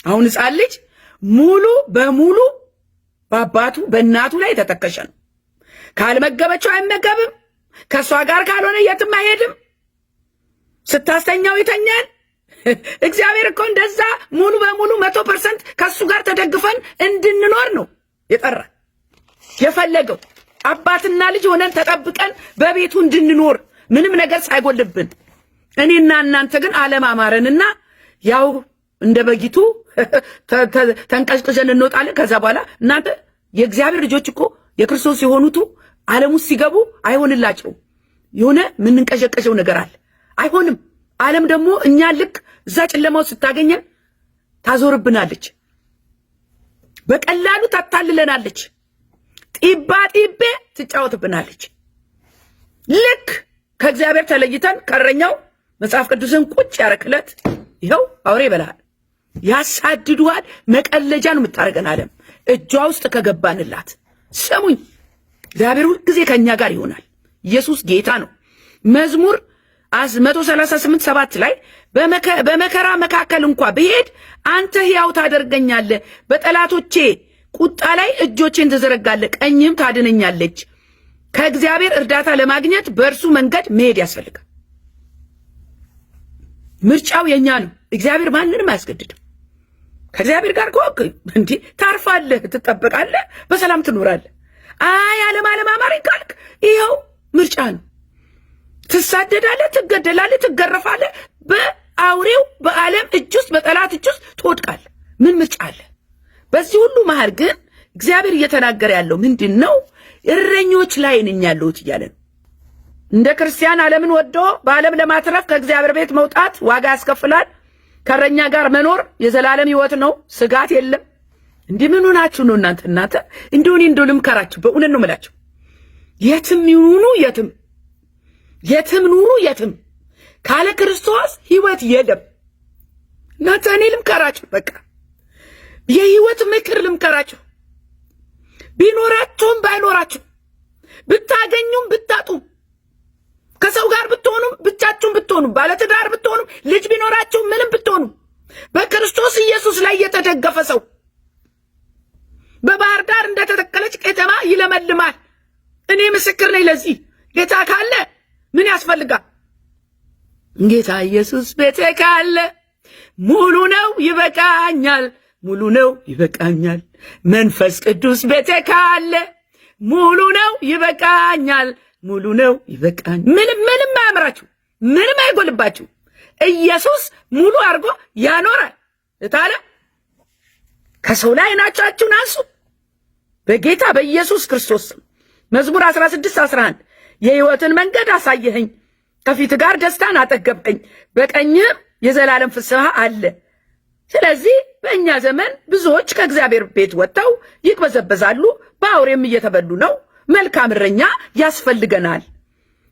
አሁን ሕፃን ልጅ ሙሉ በሙሉ በአባቱ በእናቱ ላይ የተተከሸ ነው። ካልመገበችው አይመገብም። ከእሷ ጋር ካልሆነ የትም አይሄድም። ስታስተኛው ይተኛል። እግዚአብሔር እኮ እንደዛ ሙሉ በሙሉ 100% ከሱ ጋር ተደግፈን እንድንኖር ነው የጠራ የፈለገው። አባትና ልጅ ሆነን ተጠብቀን በቤቱ እንድንኖር ምንም ነገር ሳይጎልብን። እኔና እናንተ ግን አለማማረንና ያው እንደ በጊቱ ተንቀሽቅሸን እንወጣለን። ከዛ በኋላ እናንተ የእግዚአብሔር ልጆች እኮ የክርስቶስ የሆኑቱ ዓለም ውስጥ ሲገቡ አይሆንላቸውም። የሆነ ምንንቀሸቀሸው ነገር አለ፣ አይሆንም። ዓለም ደግሞ እኛ ልክ እዛ ጨለማው ስታገኘን ታዞርብናለች፣ በቀላሉ ታታልለናለች፣ ጢባ ጢቤ ትጫወትብናለች። ልክ ከእግዚአብሔር ተለይተን ከእረኛው መጽሐፍ ቅዱስን ቁጭ ያረክለት ይኸው አውሬ ይበላል። ያሳድዱሃል። መቀለጃ ነው የምታደርገን ዓለም እጇ ውስጥ ከገባንላት። ስሙኝ፣ እግዚአብሔር ሁል ጊዜ ከእኛ ጋር ይሆናል። ኢየሱስ ጌታ ነው። መዝሙር 138:7 ላይ በመከራ መካከል እንኳ ብሄድ አንተ ሕያው ታደርገኛለህ፣ በጠላቶቼ ቁጣ ላይ እጆቼን ትዘረጋለህ፣ ቀኝም ታድነኛለች። ከእግዚአብሔር እርዳታ ለማግኘት በእርሱ መንገድ መሄድ ያስፈልጋል። ምርጫው የኛ ነው። እግዚአብሔር ማንንም አያስገድድም። ከእግዚአብሔር ጋር ከወቅ እንዴ ታርፋለህ፣ ትጠበቃለህ፣ በሰላም ትኖራለህ። አይ አለማማረኝ ካልክ ይኸው ምርጫ ነው። ትሳደዳለህ፣ ትገደላለህ፣ ትገረፋለህ፣ በአውሬው በዓለም እጅ ውስጥ በጠላት እጅ ውስጥ ትወድቃለህ። ምን ምርጫ አለ? በዚህ ሁሉ መሃል ግን እግዚአብሔር እየተናገረ ያለው ምንድን ነው? እረኞች ላይ ነኝ ያለሁት እያለ ነው። እንደ ክርስቲያን ዓለምን ወዶ በዓለም ለማትረፍ ከእግዚአብሔር ቤት መውጣት ዋጋ ያስከፍላል። ከእረኛ ጋር መኖር የዘላለም ሕይወት ነው። ስጋት የለም። እንዲህ ምን ሆናችሁ ነው እናንተ? እንደው እኔ እንደው ልምከራችሁ፣ በእውነት ነው የምላችሁ። የትም ይኑሩ የትም ኑሩ የትም ካለ ክርስቶስ ሕይወት የለም። እናንተ እኔ ልምከራችሁ፣ በቃ የሕይወት ምክር ልምከራችሁ። ቢኖራችሁም ባይኖራችሁ፣ ብታገኙም ብታጡም፣ ከሰው ጋር ብትሆኑም ብቻችሁም ብትሆኑም፣ ባለትዳር ብትሆኑም፣ ልጅ ቢኖራችሁ ምንም ብትሆኑም፣ በክርስቶስ ኢየሱስ ላይ የተደገፈ ሰው በባህር ዳር እንደተተከለች ከተማ ይለመልማል። እኔ ምስክር ነኝ ለዚህ። ጌታ ካለ ምን ያስፈልጋል? ጌታ ኢየሱስ ቤቴ ካለ ሙሉ ነው ይበቃኛል፣ ሙሉ ነው ይበቃኛል። መንፈስ ቅዱስ ቤቴ ካለ ሙሉ ነው ይበቃኛል፣ ሙሉ ነው ይበቃኛል። ምንም አያምራችሁ፣ ምንም አይጎልባችሁ። ኢየሱስ ሙሉ አድርጎ ያኖራል። እታለ ከሰው ላይ ዓይናችሁን አንሱ በጌታ በኢየሱስ ክርስቶስ። መዝሙር 16:11 የሕይወትን መንገድ አሳየኸኝ፣ ከፊት ጋር ደስታን አጠገብቀኝ፣ በቀኝህም የዘላለም ፍስሐ አለ። ስለዚህ በእኛ ዘመን ብዙዎች ከእግዚአብሔር ቤት ወጥተው ይቅበዘበዛሉ፣ በአውሬም እየተበሉ ነው። መልካም እረኛ ያስፈልገናል።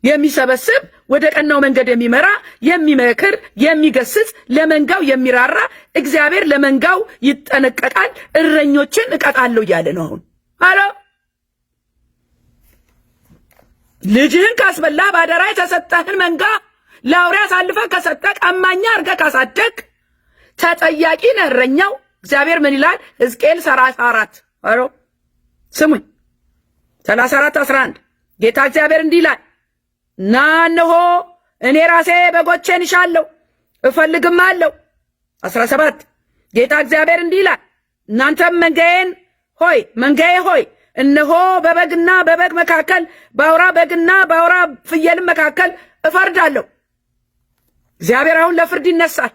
የሚሰበስብ ወደ ቀናው መንገድ የሚመራ የሚመክር የሚገስጽ ለመንጋው የሚራራ እግዚአብሔር ለመንጋው ይጠነቀቃል። እረኞችን እቀጣለሁ እያለ ነው አሁን። አሎ ልጅህን ካስበላ ባደራ የተሰጠህን መንጋ ለአውሬ አሳልፈህ ከሰጠህ ቀማኛ አድርገህ ካሳደግ ተጠያቂ ነህ እረኛው። እግዚአብሔር ምን ይላል? ሕዝቅኤል 34 አሎ ስሙኝ 34:11 ጌታ እግዚአብሔር እንዲህ ይላል፣ ና እነሆ እኔ ራሴ በጎቼን እሻለሁ እፈልግም አለው። 17 ጌታ እግዚአብሔር እንዲህ ይላል፣ እናንተም መንጋዬ ሆይ እነሆ በበግና በበግ መካከል በአውራ በግና በአውራ ፍየልም መካከል እፈርዳለሁ። እግዚአብሔር አሁን ለፍርድ ይነሳል።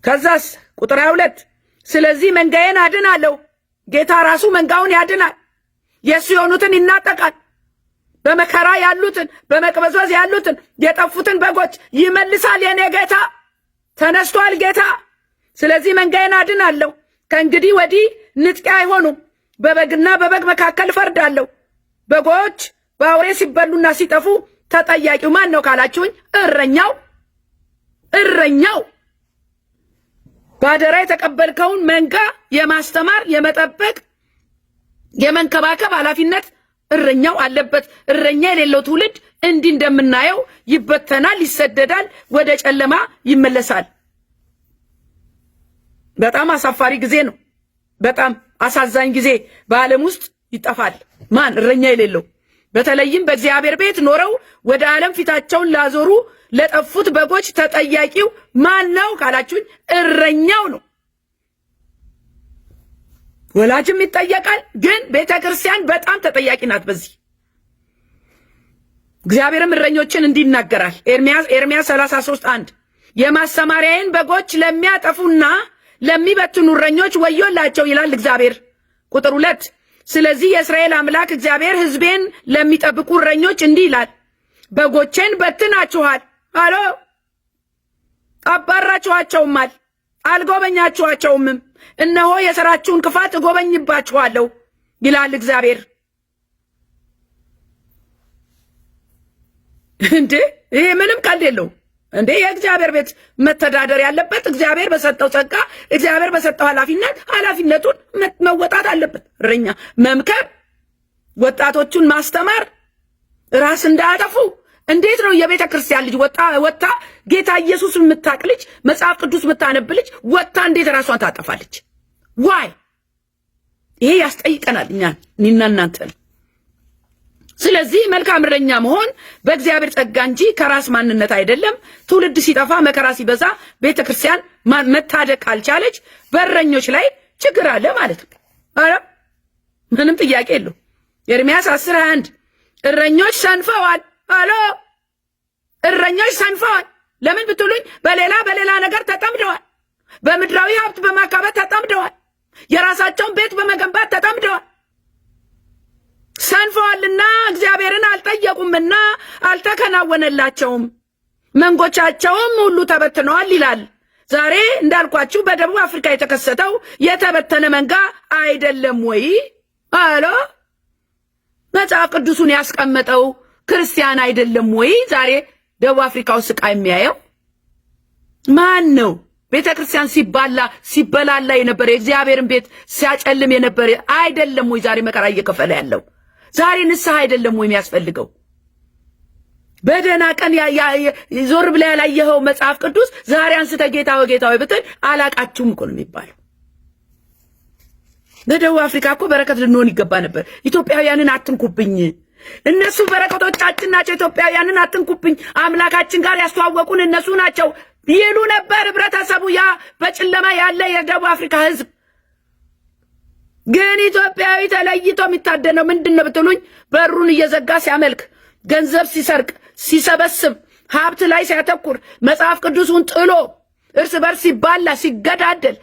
ከዛስ ቁጥር 22 ስለዚህ መንጋዬን አድናለሁ። ጌታ ራሱ መንጋውን ያድናል። የእሱ የሆኑትን ይናጠቃል። በመከራ ያሉትን በመቅበዝበዝ ያሉትን የጠፉትን በጎች ይመልሳል። የኔ ጌታ ተነስቷል። ጌታ ስለዚህ መንጋዬን አድናለሁ። ከእንግዲህ ወዲህ ንጥቂያ አይሆኑም። በበግና በበግ መካከል እፈርዳለሁ። በጎች በአውሬ ሲበሉና ሲጠፉ ተጠያቂው ማን ነው ካላችሁኝ፣ እረኛው ባደራ የተቀበልከውን መንጋ የማስተማር የመጠበቅ የመንከባከብ ኃላፊነት እረኛው አለበት። እረኛ የሌለው ትውልድ እንዲህ እንደምናየው ይበተናል፣ ይሰደዳል፣ ወደ ጨለማ ይመለሳል። በጣም አሳፋሪ ጊዜ ነው። በጣም አሳዛኝ ጊዜ በዓለም ውስጥ ይጠፋል። ማን? እረኛ የሌለው። በተለይም በእግዚአብሔር ቤት ኖረው ወደ ዓለም ፊታቸውን ላዞሩ ለጠፉት በጎች ተጠያቂው ማን ነው ካላችሁኝ፣ እረኛው ነው። ወላጅም ይጠየቃል፣ ግን ቤተ ክርስቲያን በጣም ተጠያቂ ናት በዚህ። እግዚአብሔርም እረኞችን እንዲህ ይናገራል። ኤርምያስ 33:1 የማሰማሪያዬን በጎች ለሚያጠፉና ለሚበትኑ እረኞች ወዮላቸው ይላል እግዚአብሔር። ቁጥር 2 ስለዚህ የእስራኤል አምላክ እግዚአብሔር ሕዝቤን ለሚጠብቁ እረኞች እንዲህ ይላል፣ በጎቼን በትናችኋል፣ አሎ አባራችኋቸውማል፣ አልጎበኛችኋቸውምም። እነሆ የሥራችሁን ክፋት እጎበኝባችኋለሁ ይላል እግዚአብሔር። እንዴ ይሄ ምንም ቀልድ የለውም። እንዴ የእግዚአብሔር ቤት መተዳደር ያለበት እግዚአብሔር በሰጠው ጸጋ፣ እግዚአብሔር በሰጠው ኃላፊነቱን መወጣት አለበት። እረኛ መምከር፣ ወጣቶቹን ማስተማር፣ ራስ እንዳያጠፉ። እንዴት ነው የቤተ ክርስቲያን ልጅ ወጣ ጌታ ኢየሱስ የምታቅ ልጅ፣ መጽሐፍ ቅዱስ የምታነብ ልጅ ወጣ እንዴት ራሷን ታጠፋለች? ዋይ? ይሄ ያስጠይቀናል እኔና እናንተን። ስለዚህ መልካም እረኛ መሆን በእግዚአብሔር ጸጋ እንጂ ከራስ ማንነት አይደለም። ትውልድ ሲጠፋ መከራ ሲበዛ ቤተክርስቲያን መታደግ ካልቻለች በእረኞች ላይ ችግር አለ ማለት ነው። አረ ምንም ጥያቄ የለው። ኤርምያስ 10:21 እረኞች ሰንፈዋል። አሎ እረኞች ሰንፈዋል። ለምን ብትሉኝ በሌላ ነገር ተጠምደዋል። በምድራዊ ሀብት በማካበት ተጠምደዋል። የራሳቸውን ቤት በመገንባት ተጠምደዋል። ሰንፈዋልና እግዚአብሔርን አልጠየቁምና አልተከናወነላቸውም። መንጎቻቸውም ሁሉ ተበትነዋል ይላል። ዛሬ እንዳልኳችሁ በደቡብ አፍሪካ የተከሰተው የተበተነ መንጋ አይደለም ወይ? አሎ መጽሐፍ ቅዱሱን ያስቀመጠው ክርስቲያን አይደለም ወይ? ዛሬ ደቡብ አፍሪካ ውስጥ ስቃይ የሚያየው ማን ነው? ቤተ ክርስቲያን ሲበላላ የነበረ የእግዚአብሔርን ቤት ሲያጨልም የነበረ አይደለም ወይ? ዛሬ መከራ እየከፈለ ያለው ዛሬ ንስሐ አይደለም ወይ የሚያስፈልገው? በደህና ቀን ዞር ብላ ያላየኸው መጽሐፍ ቅዱስ ዛሬ አንስተ ጌታ ወይ ብትል አላቃችሁም እኮ ነው የሚባለው። በደቡብ አፍሪካ እኮ በረከት ልንሆን ይገባ ነበር። ኢትዮጵያውያንን አትንኩብኝ፣ እነሱ በረከቶቻችን ናቸው፣ ኢትዮጵያውያንን አትንኩብኝ፣ አምላካችን ጋር ያስተዋወቁን እነሱ ናቸው ይሉ ነበር ህብረተሰቡ፣ ያ በጨለማ ያለ የደቡብ አፍሪካ ህዝብ። ግን ኢትዮጵያዊ ተለይቶ የሚታደነው ምንድነው ብትሉኝ፣ በሩን እየዘጋ ሲያመልክ፣ ገንዘብ ሲሰርቅ፣ ሲሰበስብ፣ ሀብት ላይ ሲያተኩር፣ መጽሐፍ ቅዱሱን ጥሎ እርስ በርስ ሲባላ ሲገዳደል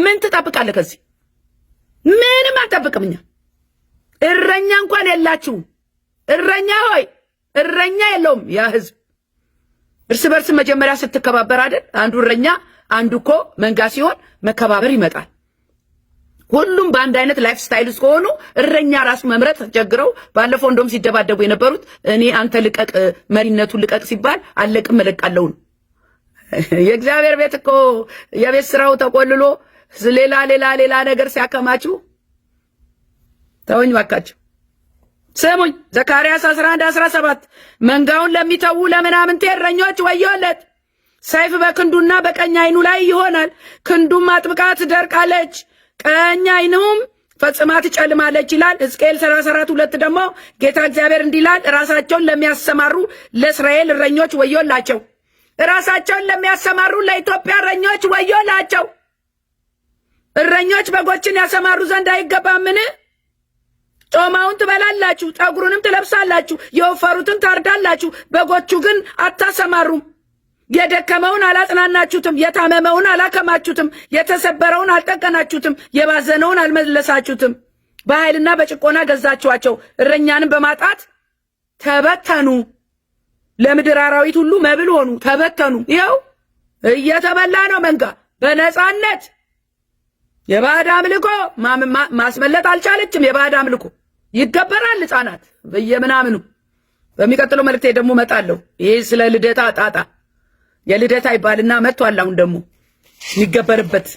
ምን ትጠብቃለህ? ከዚህ ምንም አልጠብቅም። እኛ እረኛ እንኳን የላችሁም። እረኛ ሆይ እረኛ የለውም ያ ህዝብ። እርስ በርስ መጀመሪያ ስትከባበር አይደል? አንዱ እረኛ አንዱ እኮ መንጋ ሲሆን መከባበር ይመጣል። ሁሉም በአንድ አይነት ላይፍ ስታይል ውስጥ ከሆኑ እረኛ ራሱ መምረጥ ተቸግረው ባለፈው እንደውም ሲደባደቡ የነበሩት እኔ አንተ ልቀቅ መሪነቱን ልቀቅ ሲባል አለቅም እለቃለሁ ነው። የእግዚአብሔር ቤት እኮ የቤት ስራው ተቆልሎ ሌላ ነገር ሲያከማችሁ ተወኝ ባካችሁ። ስሙኝ ዘካርያስ 11:17 መንጋውን ለሚተዉ ለምናምንቴ እረኞች ወዮለት፣ ሰይፍ በክንዱና በቀኝ አይኑ ላይ ይሆናል፣ ክንዱም አጥብቃ ትደርቃለች፣ ቀኝ አይኑም ፈጽማ ትጨልማለች ይላል። ሕዝቅኤል 34:2 ደግሞ ጌታ እግዚአብሔር እንዲህ ይላል፣ ራሳቸውን ለሚያሰማሩ ለእስራኤል እረኞች ወዮላቸው፣ ራሳቸውን ለሚያሰማሩ ለኢትዮጵያ እረኞች ወዮላቸው። እረኞች በጎችን ያሰማሩ ዘንድ አይገባምን? ጮማውን ትበላላችሁ፣ ጠጉሩንም ትለብሳላችሁ፣ የወፈሩትን ታርዳላችሁ፣ በጎቹ ግን አታሰማሩም። የደከመውን አላጽናናችሁትም፣ የታመመውን አላከማችሁትም፣ የተሰበረውን አልጠገናችሁትም፣ የባዘነውን አልመለሳችሁትም። በኃይልና በጭቆና ገዛችኋቸው፣ እረኛንም በማጣት ተበተኑ። ለምድር አራዊት ሁሉ መብል ሆኑ፣ ተበተኑ። ይኸው እየተበላ ነው መንጋ በነጻነት። የባዕድ አምልኮ ማስመለጥ አልቻለችም። የባዕድ አምልኮ ይገበራል፣ ሕፃናት በየምናምኑ። በሚቀጥለው መልእክቴ ደግሞ መጣለሁ። ይሄ ስለ ልደታ ጣጣ የልደታ ይባልና መጥቷል። አሁን ደግሞ የሚገበርበት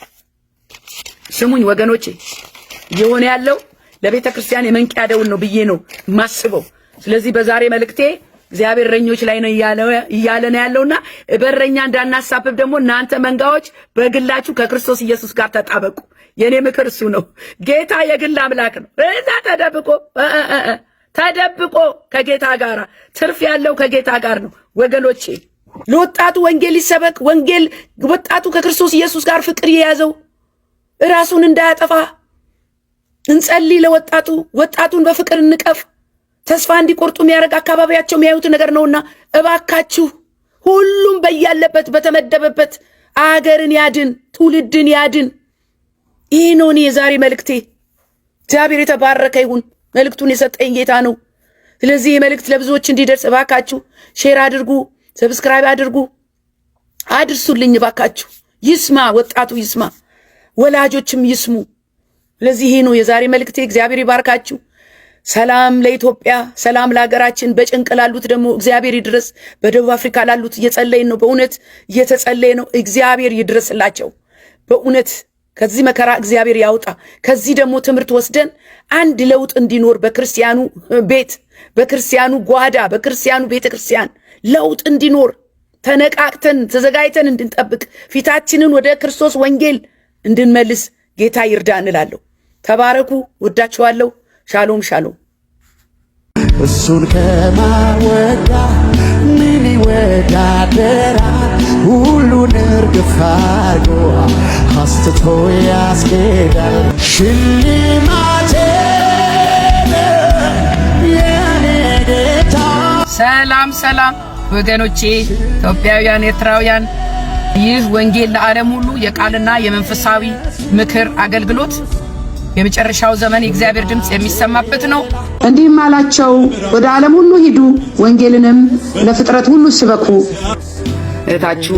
ስሙኝ ወገኖቼ፣ እየሆነ ያለው ለቤተ ክርስቲያን የመንቂያ ደውል ነው ብዬ ነው የማስበው። ስለዚህ በዛሬ መልእክቴ እግዚአብሔር እረኞች ላይ ነው እያለ ነው ያለውና በእረኛ እንዳናሳብብ ደግሞ እናንተ መንጋዎች በግላችሁ ከክርስቶስ ኢየሱስ ጋር ተጣበቁ። የኔ ምክር እሱ ነው። ጌታ የግል አምላክ ነው። እዛ ተደብቆ ከጌታ ጋር ትርፍ ያለው ከጌታ ጋር ነው ወገኖቼ። ለወጣቱ ወንጌል ይሰበክ። ወንጌል ወጣቱ ከክርስቶስ ኢየሱስ ጋር ፍቅር የያዘው ራሱን እንዳያጠፋ እንጸልይ። ለወጣቱ ወጣቱን በፍቅር እንቀፍ። ተስፋ እንዲቆርጡ የሚያደርግ አካባቢያቸው የሚያዩት ነገር ነውና እባካችሁ ሁሉም በያለበት በተመደበበት አገርን ያድን፣ ትውልድን ያድን። ይህ ነው እኔ የዛሬ መልእክቴ። እግዚአብሔር የተባረከ ይሁን። መልእክቱን የሰጠኝ ጌታ ነው። ስለዚህ ይህ መልእክት ለብዙዎች እንዲደርስ እባካችሁ ሼር አድርጉ፣ ሰብስክራይብ አድርጉ፣ አድርሱልኝ እባካችሁ። ይስማ፣ ወጣቱ ይስማ፣ ወላጆችም ይስሙ። ስለዚህ ይህ ነው የዛሬ መልእክቴ። እግዚአብሔር ይባርካችሁ። ሰላም ለኢትዮጵያ፣ ሰላም ለሀገራችን። በጭንቅ ላሉት ደግሞ እግዚአብሔር ይድረስ። በደቡብ አፍሪካ ላሉት እየጸለይን ነው። በእውነት እየተጸለየ ነው። እግዚአብሔር ይድረስላቸው። በእውነት ከዚህ መከራ እግዚአብሔር ያውጣ። ከዚህ ደግሞ ትምህርት ወስደን አንድ ለውጥ እንዲኖር በክርስቲያኑ ቤት፣ በክርስቲያኑ ጓዳ፣ በክርስቲያኑ ቤተክርስቲያን ለውጥ እንዲኖር ተነቃቅተን ተዘጋጅተን እንድንጠብቅ ፊታችንን ወደ ክርስቶስ ወንጌል እንድንመልስ ጌታ ይርዳ እንላለሁ። ተባረኩ። ወዳችኋለሁ። ሻሎም ሻሎም። እሱን ከማወዳ ምን ይወዳደራል? ሁሉን እርግፍ አድርጎ አስትቶ ያስኬዳል። ሽልማቴ የኔ ጌታ። ሰላም ሰላም ወገኖቼ፣ ኢትዮጵያውያን፣ ኤርትራውያን፣ ይህ ወንጌል ለዓለም ሁሉ የቃልና የመንፈሳዊ ምክር አገልግሎት የመጨረሻው ዘመን የእግዚአብሔር ድምጽ የሚሰማበት ነው። እንዲህም አላቸው፣ ወደ ዓለም ሁሉ ሂዱ፣ ወንጌልንም ለፍጥረት ሁሉ ስበኩ። እታችሁ